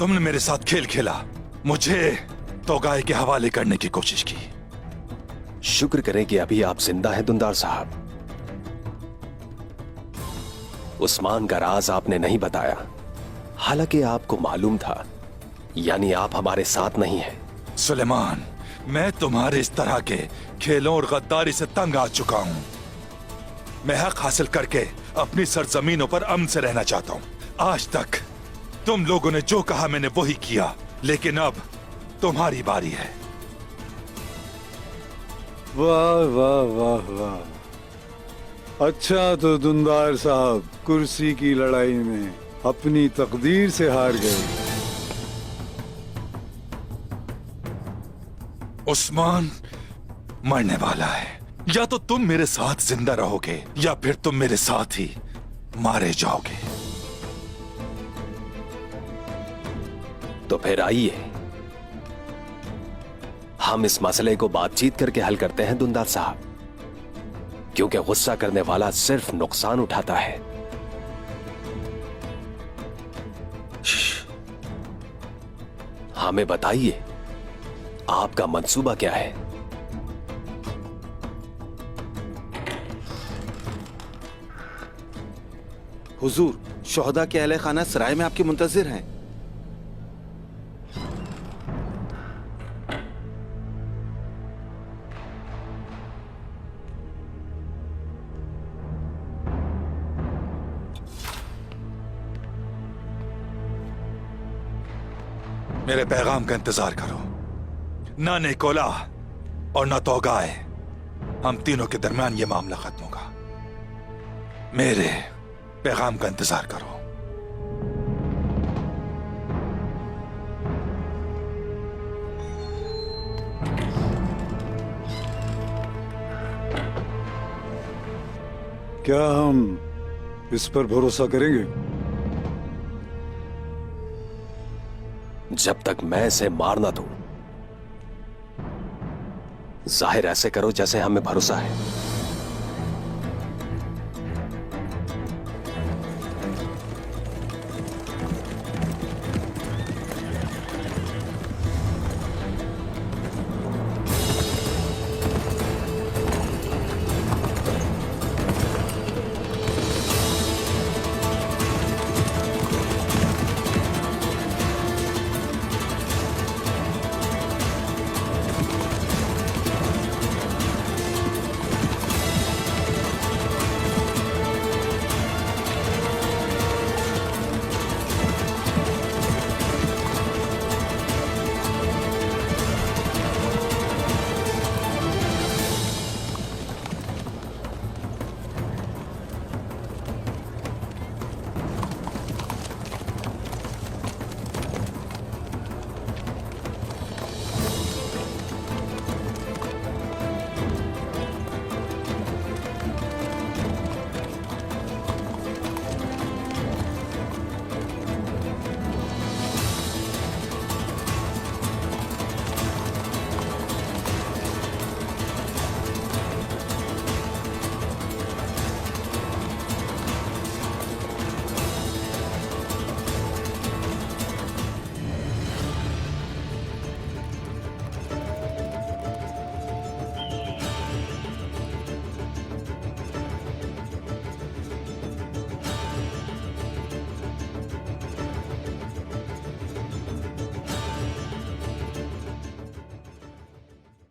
तुमने मेरे साथ खेल खेला, मुझे तोगाए के हवाले करने की कोशिश की। शुक्र करें कि अभी आप जिंदा हैं दुंदार साहब। उस्मान का राज आपने नहीं बताया, हालांकि आपको मालूम था, यानी आप हमारे साथ नहीं हैं। सुलेमान, मैं तुम्हारे इस तरह के खेलों और गद्दारी से तंग आ चुका हूं। मैं हक हासिल करके अपनी सरजमीनों पर अमन से रहना चाहता हूं। आज तक तुम लोगों ने जो कहा मैंने वही किया, लेकिन अब तुम्हारी बारी है। वाह वाह वाह वाह। अच्छा तो दुंदार साहब कुर्सी की लड़ाई में अपनी तकदीर से हार गए। उस्मान मरने वाला है। या तो तुम मेरे साथ जिंदा रहोगे या फिर तुम मेरे साथ ही मारे जाओगे। तो फिर आइए हम इस मसले को बातचीत करके हल करते हैं दुंदार साहब, क्योंकि गुस्सा करने वाला सिर्फ नुकसान उठाता है। हमें बताइए आपका मंसूबा क्या है? हुजूर, शोहदा के अहले खाना सराय में आपके मुंतजिर हैं। मेरे पैगाम का इंतजार करो। ना निकोला और ना तोगाए, हम तीनों के दरमियान ये मामला खत्म होगा। मेरे पैगाम का इंतजार करो। क्या हम इस पर भरोसा करेंगे? जब तक मैं इसे मार ना दूं, जाहिर ऐसे करो जैसे हमें भरोसा है।